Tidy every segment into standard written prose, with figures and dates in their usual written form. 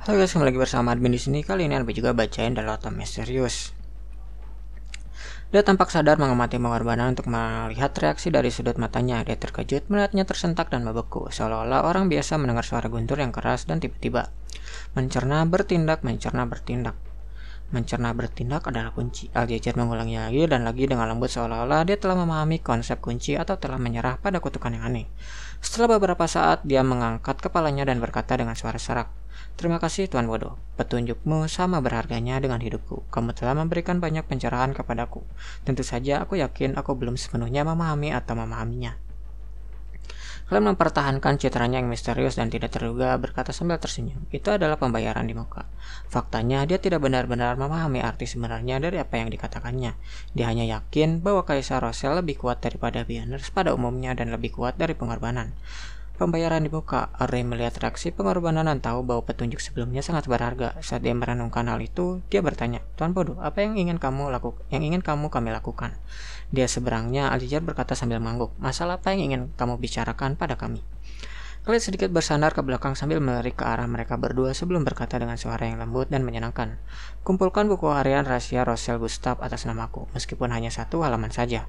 Halo guys, kembali lagi bersama admin di sini. Kali ini admin juga bacain The Lotto Misterius. Dia tampak sadar mengamati pengorbanan untuk melihat reaksi dari sudut matanya. Dia terkejut melihatnya tersentak dan membeku, seolah-olah orang biasa mendengar suara guntur yang keras dan tiba-tiba mencerna, bertindak, mencerna, bertindak. Mencerna bertindak adalah kunci. Aljajar mengulanginya lagi dan lagi dengan lembut, seolah-olah dia telah memahami konsep kunci atau telah menyerah pada kutukan yang aneh. Setelah beberapa saat, dia mengangkat kepalanya dan berkata dengan suara serak, "Terima kasih Tuan Bodoh. Petunjukmu sama berharganya dengan hidupku. Kamu telah memberikan banyak pencerahan kepadaku. Tentu saja aku yakin aku belum sepenuhnya memahami atau memahaminya." Kalian mempertahankan citranya yang misterius dan tidak terduga, berkata sambil tersenyum. Itu adalah pembayaran di muka. Faktanya, dia tidak benar-benar memahami arti sebenarnya dari apa yang dikatakannya. Dia hanya yakin bahwa Kaisar Rosel lebih kuat daripada Beyonders pada umumnya dan lebih kuat dari pengorbanan. Pembayaran dibuka. Ray melihat reaksi pengorbanan dan tahu bahwa petunjuk sebelumnya sangat berharga. Saat dia merenungkan hal itu, dia bertanya, "Tuan Bodoh, apa yang ingin kamu kami lakukan?" Dia seberangnya, Aljajar berkata sambil mengangguk, "Masalah apa yang ingin kamu bicarakan pada kami?" Khalid sedikit bersandar ke belakang sambil melirik ke arah mereka berdua sebelum berkata dengan suara yang lembut dan menyenangkan, "Kumpulkan buku harian rahasia Rosel Gustav atas namaku, meskipun hanya satu halaman saja."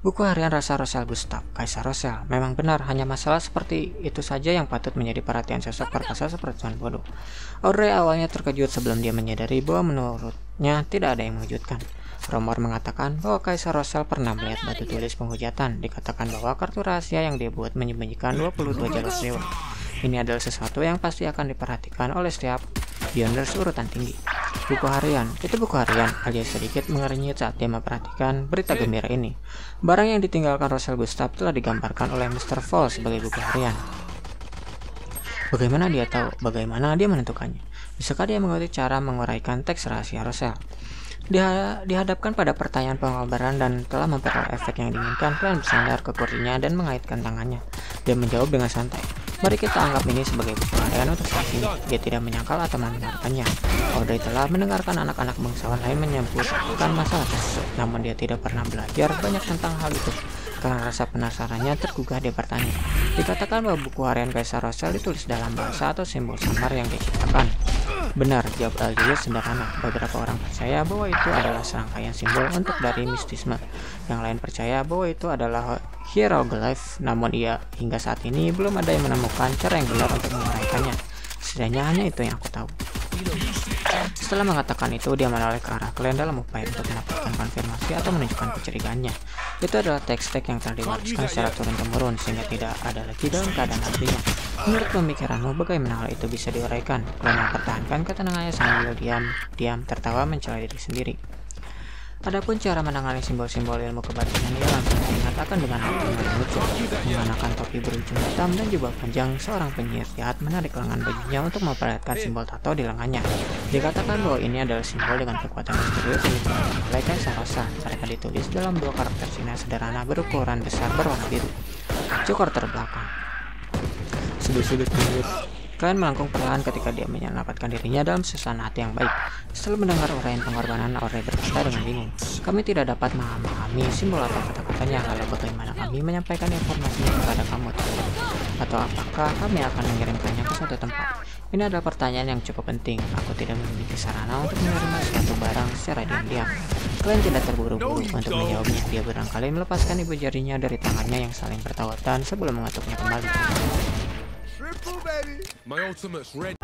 Buku harian rasa Rosel Gustav, Kaisar Rosel. Memang benar, hanya masalah seperti itu saja yang patut menjadi perhatian sosok perkasa seperti Tuan Bodoh. Audrey awalnya terkejut sebelum dia menyadari bahwa menurutnya tidak ada yang mengejutkan. Rumor mengatakan bahwa Kaisar Rosel pernah melihat batu tulis penghujatan. Dikatakan bahwa kartu rahasia yang dia buat menyembunyikan 22 jalur dewa. Ini adalah sesuatu yang pasti akan diperhatikan oleh setiap Beyonders urutan tinggi. Buku harian, itu buku harian. Alia sedikit mengernyit saat dia memperhatikan berita gembira ini. Barang yang ditinggalkan Rosel Gustav telah digambarkan oleh Mr. Fall sebagai buku harian. Bagaimana dia tahu? Bagaimana dia menentukannya? Bisakah dia mengerti cara menguraikan teks rahasia Rosel? Dia dihadapkan pada pertanyaan pengobaran dan telah memperoleh efek yang diinginkan. Kalian bersandar ke kursinya dan mengaitkan tangannya. Dia menjawab dengan santai, "Mari kita anggap ini sebagai buku harian untuk saat ini." Dia tidak menyangkal atau mendengarkannya. Audrey telah mendengarkan anak-anak bangsawan lain menyebutkan masalah tersebut, namun dia tidak pernah belajar banyak tentang hal itu. Karena rasa penasarannya tergugah, dia bertanya, "Dikatakan bahwa buku harian Kaisar Rosel ditulis dalam bahasa atau simbol samar yang diciptakan?" "Benar," jawab Aljajar sederhana. "Beberapa orang percaya bahwa itu adalah serangkaian simbol untuk dari mistisme. Yang lain percaya bahwa itu adalah hieroglif, namun hingga saat ini belum ada yang menemukan cara yang benar untuk menguraikannya. Setidaknya hanya itu yang aku tahu." Setelah mengatakan itu, dia menoleh ke arah kalian dalam upaya untuk mendapatkan konfirmasi atau menunjukkan kecurigaannya. Itu adalah teks-teks yang telah diwariskan secara turun-temurun sehingga tidak ada lagi dalam keadaan aslinya. Menurut pemikiranmu, bagaimana hal itu bisa diuraikan? Kalian mempertahankan ketenangannya sambil diam tertawa mencela diri sendiri. Adapun cara menangani simbol-simbol ilmu kebatinan, ia langsung teringat akan dengan hal yang lucu. Mengenakan topi berujung hitam dan jubah panjang, seorang penyihir jahat menarik lengan bajunya untuk memperlihatkan simbol tato di lengannya. Dikatakan bahwa ini adalah simbol dengan kekuatan misterius yang digunakan oleh Kaisar Rosa. Mereka ditulis dalam dua karakter Cina sederhana berukuran besar berwarna biru. Cokor terbelakang. Sudut-sudut mulut. Kalian melengkung perlahan ketika dia menyelamatkan dirinya dalam suasana hati yang baik. Setelah mendengar uraian pengorbanan, Audrey berkata dengan bingung, "Kami tidak dapat memahami simbol atau kata-katanya. Lalu bagaimana kami menyampaikan informasinya kepada kamu? Atau apakah kami akan mengirimkannya ke suatu tempat?" Ini adalah pertanyaan yang cukup penting. Aku tidak memiliki sarana untuk menerima suatu barang secara diam-diam. Kalian tidak terburu-buru untuk menjawabnya. Dia barangkali melepaskan ibu jarinya dari tangannya yang saling bertautan sebelum mengetuknya kembali. My ultimate's ready.